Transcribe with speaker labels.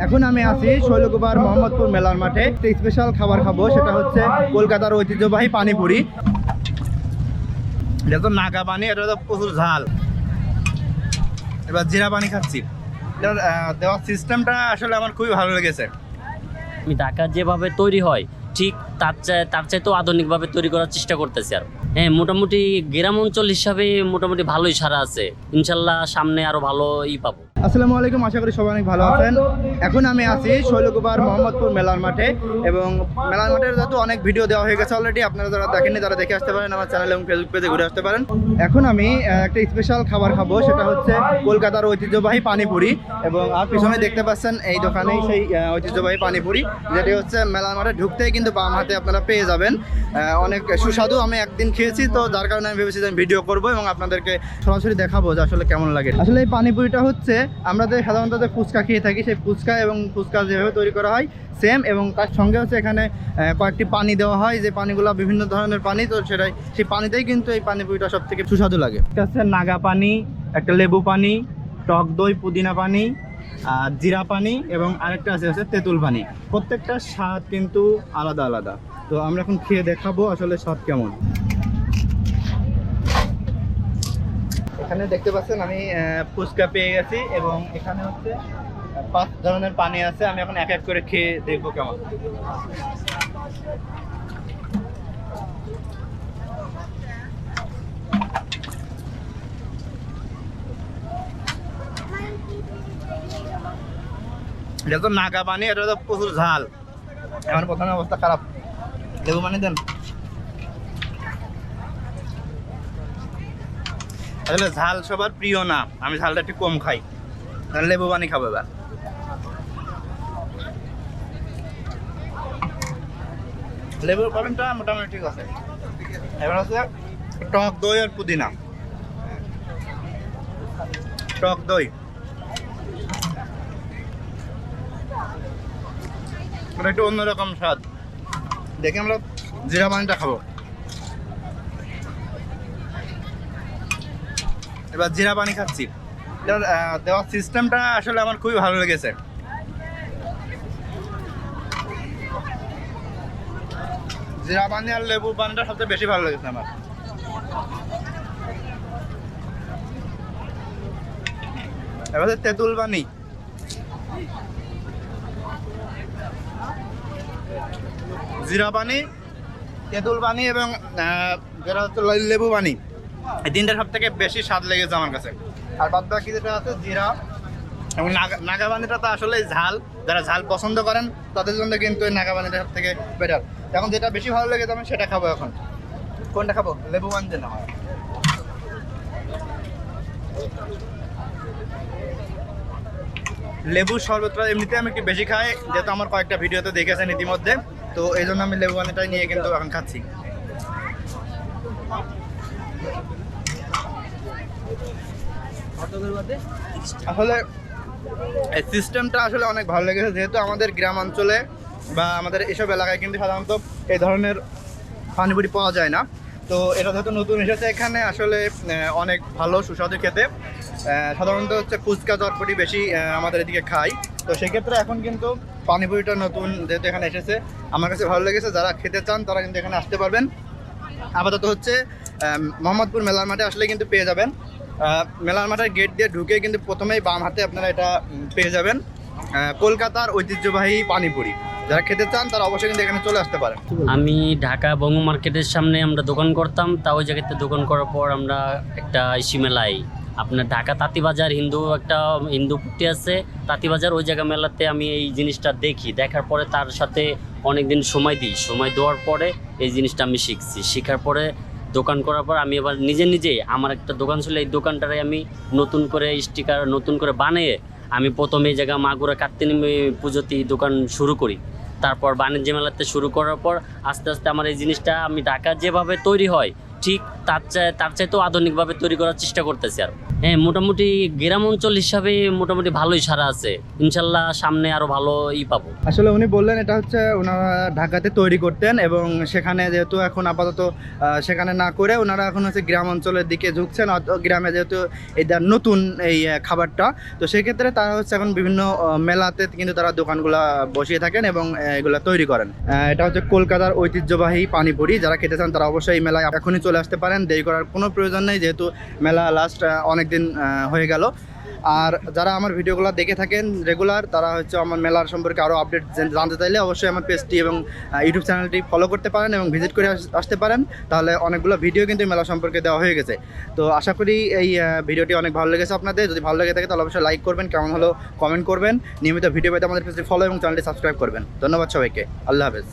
Speaker 1: এখন আমি আছি শৈলকুপার মোহাম্মদপুর মেলার মাঠে। একটা স্পেশাল খাবার খাবো, সেটা হচ্ছে কলকাতার ঐতিহ্যবাহী পানিপুরি। এটা তো নাগা পানি, এটা তো প্রচুর ঝাল। এবার জিরা পানি খাচ্ছি। এটার দেওয়ার সিস্টেমটা আসলে আমার খুবই ভালো লেগেছে।
Speaker 2: আমি ঢাকা যেভাবে তৈরি হয় ঠিক তার চাইতেও আধুনিকভাবে তৈরি করার চেষ্টা করতেছি। আর হ্যাঁ, মোটামুটি গ্রাম অঞ্চল হিসাবে মোটামুটি ভালোই সারা আছে। ইনশাল্লাহ সামনে আরো ভালোই পাবো।
Speaker 1: আসসালামু আলাইকুম, আশা করি সবাই অনেক ভালো আছেন। এখন আমি আছি শৈলকুপার মোহাম্মদপুর মেলার মাঠে, এবং মেলার মাঠের যেহেতু অনেক ভিডিও দেওয়া হয়ে গেছে অলরেডি, আপনারা যারা দেখেননি তারা দেখে আসতে পারেন, আমার চ্যানেল এবং ফেসবুক পেজে ঘুরে আসতে পারেন। এখন আমি একটা স্পেশাল খাবার খাবো, সেটা হচ্ছে কলকাতার ঐতিহ্যবাহী পানিপুরি। এবং আর পিছনে দেখতে পাচ্ছেন এই দোকানেই সেই ঐতিহ্যবাহী পানিপুরি, যেটি হচ্ছে মেলার মাঠে ঢুকতেই কিন্তু বাম হাতে আপনারা পেয়ে যাবেন। অনেক সুস্বাদু। আমি একদিন খেয়েছি, তো যার কারণে আমি ভেবেছি যে আমি ভিডিও করবো এবং আপনাদেরকে সরাসরি দেখাবো যে আসলে কেমন লাগে। আসলে এই পানিপুরিটা হচ্ছে আমরা যে সাধারণত ফুচকা খেয়ে থাকি, সেই ফুচকা এবং ফুচকা যেভাবে তৈরি করা হয় সেম, এবং তার সঙ্গে হচ্ছে এখানে কয়েকটি পানি দেওয়া হয়, যে পানিগুলো বিভিন্ন ধরনের পানি, তো সেই পানিতেই কিন্তু এই পানিপুরিটা সব থেকে সুস্বাদু লাগে। এটা হচ্ছে নাগা পানি, একটা লেবু পানি, টক দই, পুদিনা পানি, আর জিরা পানি, এবং আরেকটা আছে হচ্ছে তেঁতুল পানি। প্রত্যেকটা স্বাদ কিন্তু আলাদা আলাদা। তো আমরা এখন খেয়ে দেখাবো আসলে স্বাদ কেমন। এখানে দেখতে পাচ্ছেন আমি ফুচকা পেয়ে গেছি, এবং এখানে হচ্ছে 5 ধরনের পানি আছে। আমি এখন এক এক করে খেয়ে দেখবো কেমন। এটা তো নাগা পানি, এটা তো প্রচুর ঝাল। আমার প্রথমে অবস্থা খারাপ। লেবু পানি দেন। আসলে ঝাল সবার প্রিয় না, আমি ঝালটা একটু কম খাই। লেবু পানি খাবো এবার। লেবুর পানিটা মোটামুটি ঠিক আছে। এবার হচ্ছে টক দই আর পুদিনা। টক দই মানে একটু অন্যরকম স্বাদ। দেখে আমরা জিরা পানিটা খাবো। এবার জিরা পানি খাচ্ছি। এটার দেওয়ার সিস্টেমটা আসলে আমার খুবই ভালো লেগেছে। জিরা পানি আর লেবু পানিটা সবচেয়ে বেশি ভালো লেগেছে আমার। এবার তেঁতুল পানি, জিরা পানি, তেঁতুল পানি, এবং যেটা হচ্ছে লেবু পানি, এই তিনটা সব থেকে বেশি স্বাদ লেগেছে আমার কাছে। আর বাদ বাকি যেটা আছে জিরা এবং নাগা পানিটা তো আসলে ঝাল, যারা ঝাল পছন্দ করেন তাদের জন্য কিন্তু এই নাগা পানিটা সব থেকে বেটার। এখন যেটা বেশি ভালো লেগেছে আমি সেটা খাবো। এখন কোনটা খাবো? লেবু পানি না, লেবুর শরবতটা এমনিতে আমি একটু বেশি খাই, যেহেতু আমার কয়েকটা ভিডিওতে দেখেছেন ইতিমধ্যে, তো এই জন্য আমি লেবু পানিটাই নিয়ে কিন্তু এখন খাচ্ছি। আসলে এই সিস্টেমটা আসলে অনেক ভালো লেগেছে, যেহেতু আমাদের গ্রাম অঞ্চলে বা আমাদের এসব এলাকায় কিন্তু সাধারণত এই ধরনের পানিপুরি পাওয়া যায় না। তো এটা যেহেতু নতুন এসেছে এখানে, আসলে অনেক ভালো সুস্বাদু খেতে। সাধারণত হচ্ছে ফুচকা চটপটি বেশি আমাদের এদিকে খাই, তো সেক্ষেত্রে এখন কিন্তু পানিপুরিটা নতুন যেহেতু এখানে এসেছে, আমার কাছে ভালো লেগেছে। যারা খেতে চান তারা কিন্তু এখানে আসতে পারবেন। আপাতত হচ্ছে মোহাম্মদপুর মেলার মাঠে আসলে কিন্তু পেয়ে যাবেন। মেলার মাঠের গেট দিয়ে ঢুকে কিন্তু প্রথমেই বাম হাতে আপনারা এটা পেয়ে যাবেন, কলকাতার ঐতিহ্যবাহী পানিপুরি। যারা খেতে চান তারা অবশ্যই কিন্তু এখানে চলে আসতে পারেন।
Speaker 2: আমি ঢাকা বঙ্গ মার্কেটের সামনে আমরা দোকান করতাম, তা ওই জায়গাতে দোকান করার পর আমরা একটা ইসি মেলায়, আপনার ঢাকা তাঁতিবাজার একটা হিন্দু পুটি আছে তাঁতিবাজার, ওই জায়গা মেলাতে আমি এই জিনিসটা দেখার পরে তার সাথে অনেকদিন সময় দেওয়ার পরে এই জিনিসটা আমি শেখার পরে দোকান করার পর আমি এবার নিজেই আমার একটা দোকান ছিল, এই দোকানটারে আমি নতুন করে স্টিকার নতুন করে বানিয়ে আমি প্রথমে এই জায়গা মাগুরা কার্তিনী পুজোতে দোকান শুরু করি। তারপর বাণিজ্য মেলাতে শুরু করার পর আস্তে আস্তে আমার এই জিনিসটা আমি ঢাকা যেভাবে তৈরি হয় ঠিক তার চাইতেও আধুনিকভাবে তৈরি করার চেষ্টা করতেছি। আর হ্যাঁ, মোটামুটি গ্রাম অঞ্চল হিসাবে মোটামুটি ভালোই সারা আছে, ইনশাল্লাহ সামনে আরো ভালো পাবো।
Speaker 1: আসলে উনি বললেন এটা হচ্ছে ওনারা ঢাকাতে তৈরি করতেন এবং সেখানে যেহেতু এখন আপাতত সেখানে না করে ওনারা এখন হচ্ছে গ্রাম অঞ্চলের দিকে ঝুঁকছেন, গ্রামে যেহেতু এটা নতুন এই খাবারটা, তো সেক্ষেত্রে তারা হচ্ছে এখন বিভিন্ন মেলাতে কিন্তু তারা দোকানগুলা বসিয়ে থাকেন এবং এগুলা তৈরি করেন। এটা হচ্ছে কলকাতার ঐতিহ্যবাহী পানিপুরি, যারা খেতে চান তারা অবশ্যই এই মেলায় এখনই চলে আসতে পারেন, দেরি করার কোনো প্রয়োজন নেই, যেহেতু মেলা লাস্ট অনেক দিন হয়ে গেল। আর যারা আমার ভিডিওগুলো দেখে থাকেন রেগুলার, তারা হচ্ছে আমার মেলার সম্পর্কে আরও আপডেট জানতে চাইলে অবশ্যই আমার পেজটি এবং ইউটিউব চ্যানেলটি ফলো করতে পারেন এবং ভিজিট করে আসতে পারেন, তাহলে অনেকগুলো ভিডিও কিন্তু মেলা সম্পর্কে দেওয়া হয়ে গেছে। তো আশা করি এই ভিডিওটি অনেক ভালো লেগেছে আপনাদের। যদি ভালো লেগে থাকে তাহলে অবশ্যই লাইক করবেন, কেমন হলো কমেন্ট করবেন, নিয়মিত ভিডিও পেতে আমাদের পেজটি ফলো এবং চ্যানেলটি সাবস্ক্রাইব করবেন। ধন্যবাদ সবাইকে, আল্লাহ হাফেজ।